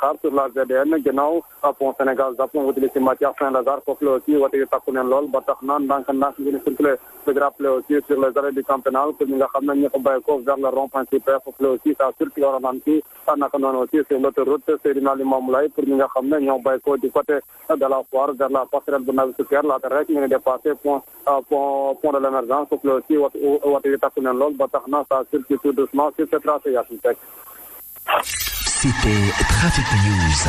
xaar sur la VDN ginnaaw pont Sénégal Japon wutali ci Mathias Saint-Lazare foofu la aussi wote yi takku neen lool ba tax na ndànk-ndànk ngeen circulé de rappeler aussi sur les arrêts du camp pénal pour ñi nga xam ne ñu ko bàyyi ko vers le rond-point super foofu la aussi ça circule Orange naka noonu aussi sur l'autoroute Seydina Limamou Laye pour ñi nga xam ne ñoo bàyyi ko du côté de la foire vers la passerelle bu Nabi Choucair laata rek ñu ngi dépassé pont de l'émergence foofu la aussi wote yi takku neen lool ba tax na ça circule tout doucement sur ce tracé Yacine Seck. C'était Trafic News.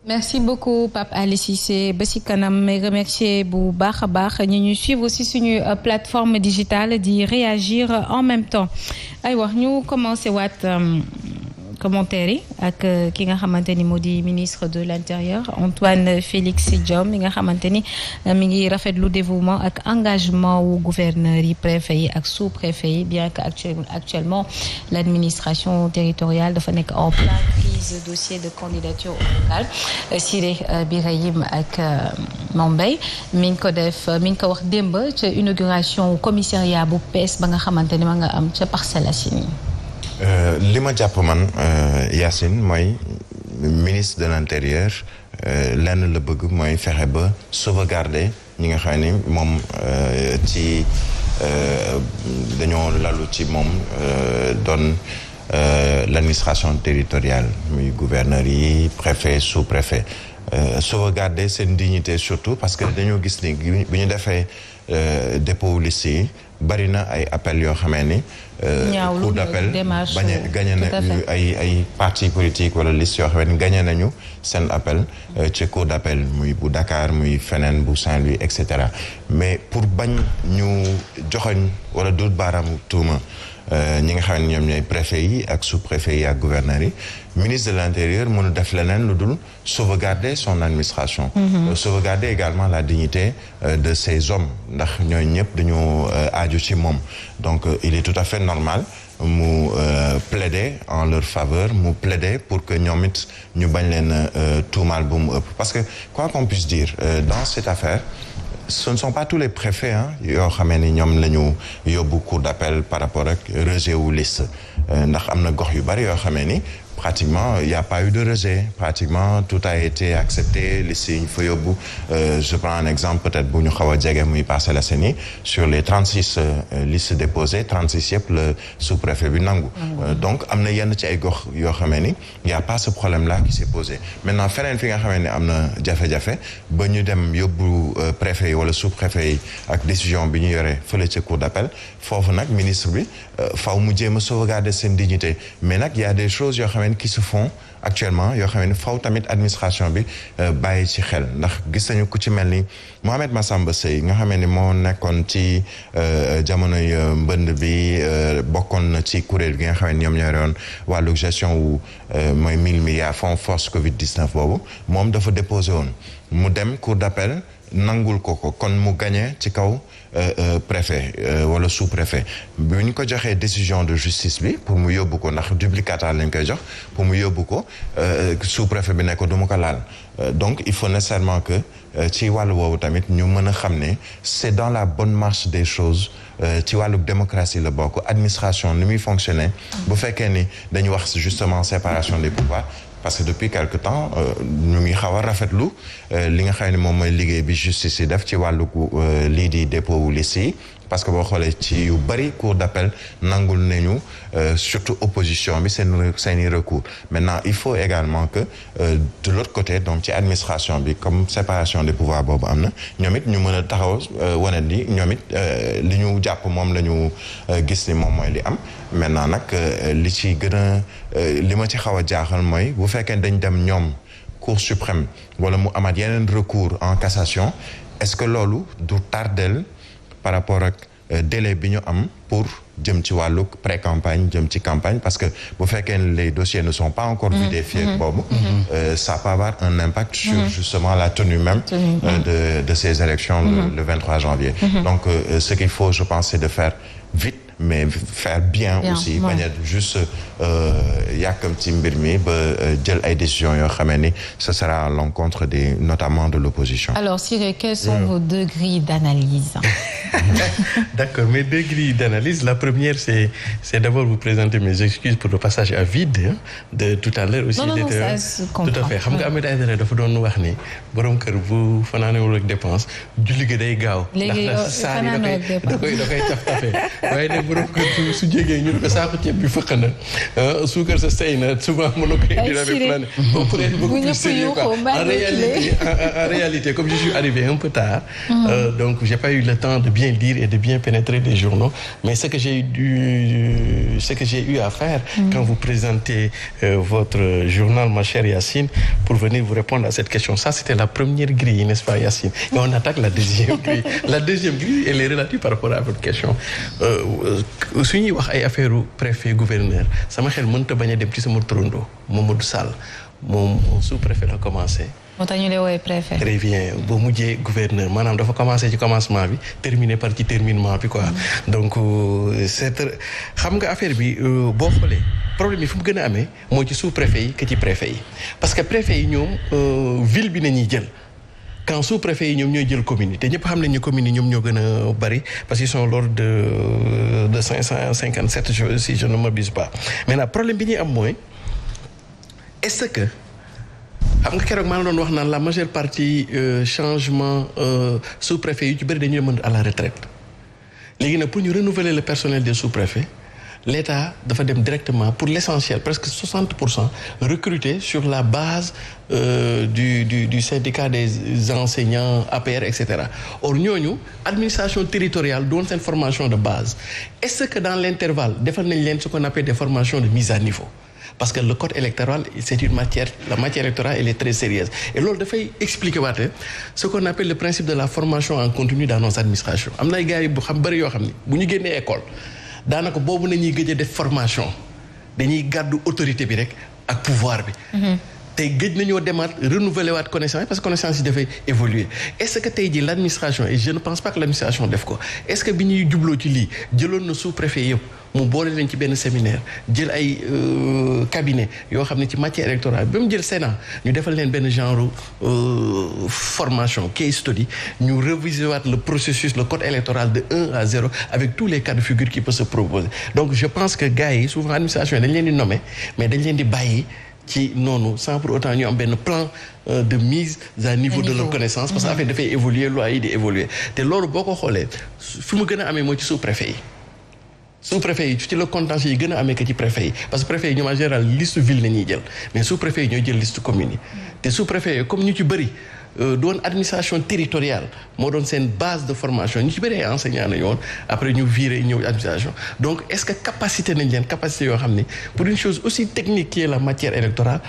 Merci beaucoup Pape Ali Cissé ba si kanam may remercier bu baax a baax ñi ñuy suivre aussi suñu plateforme digitale di réagir en même temps ay wax ñu commencé waat commentaire yi ak ki nga xamante ni moo di ministre de l'intérieur Antoine Félix Diome mi nga xamante ni mi ngi rafetlu dévouement ak engagement wu gouverneurs yi préfet yi ak sous-préfet yi bien que actuellement l'administration territoriale dafa nekk en pleine crise dossier de candidature au local Siré Birahim ak Mambay mi ngi ko wax démb ca inauguration commissariat bu bees ba nga xamante ni ma nga am ca Parcelles Assainies. li ma jàpp man Yacine mooy ministre de l'intérieur lenn la bëgg mooy fexe ba sauvegarder ñi nga xam ni moom ci dañoo lalu ci moom doon l'administration territoriale muy gouverneur yi préfet sous-préfet sauvegarder seen dignité surtout parce que dañoo gis ni bi ñu defee dépôt liste yi bari na ay appels yoo xamee ni cour d'appel gagné na ay partis politiques wala liste yoo xamee ni gagné nañu seen appel ci cour d'appel muy bu Dakar muy feneen bu Saint-Louis et cetera mais pour bañ ñu joxoñ wala dul baaraamu tuuma ñi nga xam ne ñoom ñooy préfet yi ak sous-préfet yi ak gouverneurs yi ministre de l'intérieur mënu def leneen lu dul sauvegarder son administration sauvegarder également la dignité de ces hommes ndax ñooy ñëpp dañu aaju ci moom donc il est tout à fait normal mu plaider en leur faveur mu plaider pour que ñoom it ñu bañ leen tuumaal bu mu ëpp parce que quoi qu'on puisse dire dans cette affaire ce ne sont pas tous les préfets yoo xamee ni ñoom la ñu yóbbu cour d'appel par rapport ak rejet wu liste ndax am na gox yu bari yoo xamee ni pratiquement il y a pas eu de rejet pratiquement tout a été accepté liste yi ñu fa yóbbu je prends un exemple peut-être bu ñu xaw a jege muy Parcelles Assainies sur les 36 listes déposées 36 yëpp le sous-préfet bi nangu donc am na yenn ci ay gox yoo xamee ni il y a pas ce problème-là qui s'est posé maintenant feneen fi nga xamee ni am na jafe-jafe ba ñu dem yóbbu préfet yi wala sous-préfet yi ak décision bi ñu yore fële ca cour d'appel foofu nag ministre bi faw mu jéem a sauvegarder seen dignité mais nag il y a des choses yoo xamee qui se font actuellement yoo xam ne faw tamit administration bi bàyyi ci xel ndax gis nañu ku ci mel ni Mohamed Massamba Seye nga xam ne moo nekkoon ci jamonoy mbënd bi bokkoon na ci kuréel gi nga xam ne ñoom ñoo yoroon wàllu gestion wu mooy 1000 milliards fonds force Covid 19 boobu moom dafa déposé woon mu dem cour d'appel nangul ko kon mu gagné ci kaw préfet wala sous-préfet bu ñu ko joxee décision de justice bi pour mu yóbbu ko ndax duplicata lañ koy jox pour mu yóbbu ko sous-préfet bi ne ko du ma ko laal donc il faut nécessairement que ci wàllu woowu tamit ñu mën a xam ne c'est dans la bonne marche des choses ci wàllu démocratie la bokk administration ni muy fonctionner bu fekkee ni dañu wax justement séparation des pouvoirs parce que depuis quelque temps ñu ngi xaw a rafetlu li nga xam ne moom mooy liggéey bi justice yi def ci wàllu lii di dépôt wu liste yi parce que boo xoolee ci yu bari cour d'appel nangul nañu surtout opposition bi seeni recours maintenant il faut également que de l'autre côté donc ci administration bi comme séparation des pouvoirs boobu am na ñoom it ñu mën a taxaw wane ni ñoom it li ñu jàpp moom la ñu gis ni moom mooy li am maintenant nag li ci gën a li ma ci xaw a jaaxal mooy bu fekkee dañ dem ñoom Cour suprême wala mu amaat yeneen recours en cassation est-ce que loolu du tardel par rapport ak délai bi ñu am pour jëm ci wàllu pré-campagne jëm ci campagne parce que bu fekkee les dossiers ne sont pas encore vidés fii ak boobu ça peut avoir un impact sur justement la tenue même de ces élections le 23 janvier donc ce qu'il faut je pense c'est de faire vite mais faire bien aussi bañ a juste yàkkam ci mbir mi ba jël ay décisions yoo xamee ni ce sera à l'encontre notamment de l'opposition. Alors Ciré, quelles sont vos deux grilles d'analyse? D'accord, mes deux grilles d'analyse, la première c'est d'abord vous présenter mes excuses pour le passage à vide de tout à l'heure aussi. Non, ça se comprend. Tout à fait. Xam nga Ahmed Aïdara dafa doon wax ni borom kër bu fanaanewul ak dépense julli gi day gaaw. léegi fanaanoo ak dépense da koy taf tafee waaye nag borom kër su jegee ñu ko saako ceeb bi fëq na suukar sa sey na souvent mën na koy dina plané. Pour être beaucoup plus sérieux quoi. En réalité, comme je suis arrivé un peu tard, donc j'ai pas eu le temps de bien lire et de bien pénétrer les journaux, mais ce que j'ai eu à faire quand vous présentez votre journal, ma chère Yacine, pour venir vous répondre à cette question. Ça, c'était la première grille, n'est-ce pas, Yacine? Et on attaque la deuxième grille. La deuxième grille, elle est relative par rapport à votre question. Su ñuy wax ay affaire préfet gouverneur sama xel mënta bañ a dem ci sama turando Mamadou Sall moom sous-préfet la commencé. moo tax ñu lay woowee préfet. Très bien boo mujjee gouverneur maanaam dafa commencé ci commencement bi terminé par ci terminement bi quoi. Donc xam nga affaire bi boo xoolee problème yi fu mu gën a amee moo ci sous-préfet yi que ci préfet yi parce que préfet yi ñoom ville bi nañuy jël. Quand sous-préfet yi ñoom ñooy jël commune yi te ñëpp xam nañ ne communes yi ñoom ñoo gën a bari parce qu'ils sont l'ordre de 557 si je ne m'abuse pas. Maintenant problème bi ñuy am mooy est-ce que xam nga keroog maa ngi doon wax naan la majeure partie changement sous-préfet yu ci bëri dañuy mën à la retraite léegi nag pour ñu renouveler le personnel des sous-préfets l'État dafa dem directement pour l'essentiel presque 60% recruter sur la base du syndicat des enseignants APR etc. Or ñooñu administration territoriale doon seen formation de base est-ce que dans l'intervalle defal nañ leen ce qu'on appelle des formations de mise à niveau parce que le code électoral c'est une matière la matière électorale elle est très sérieuse et loolu dafay expliquer waate ce qu'on appelle le principe de la formation en continu dans nos administrations am na ay gars yi bu xam bëri yoo xam ni bu ñu génnee école daanaka boobu nañuy gëj a def formation dañuy gàddu autorité bi rek ak pouvoir bi tey gëj nañoo demaat renouveler waat connaissance parce que connaissance yi dafay évoluer est-ce que tey jii l'administration et je ne pense pas que l'administration def ko est-ce que bi ñuy jubloo ci lii jëloon na sous-préfet yëpp mu boole leen ci benn séminaire jël ay cabinet yoo xam ne ci matière électorale ba mu jël Sénat ñu defal leen benn genre formation case study ñu réviser waat le processus le code électoral de 1 à 0 avec tous les cas de figure qui peuvent se proposer donc je pense que gars yi souvent administration yi dañ leen di nommer mais dañ leen di bàyyi ci noonu sans pour autant ñu am benn plan de mise à niveau de leur connaissance parce que affaire dafay évoluer loi yi di évoluer te loolu boo ko xoolee fi mu gën a amee mooy ci sous-préfet yi sous-préfet yi ci la contentieux yi gën a amee que ci préfet yi parce que préfet yi ñoom en général liste ville la ñuy jël mais sous-préfet yi ñooy jël liste commune yi te sous-préfet yi comme ñu ci bëri doon administration territoriale moo doon seen base de formation ñu ci bëri ay enseignants nañu woon après ñu viré ñëw administration donc est-ce que capacité nañ leen capacité yoo xam ne pour une chose aussi technique qui est la matière électorale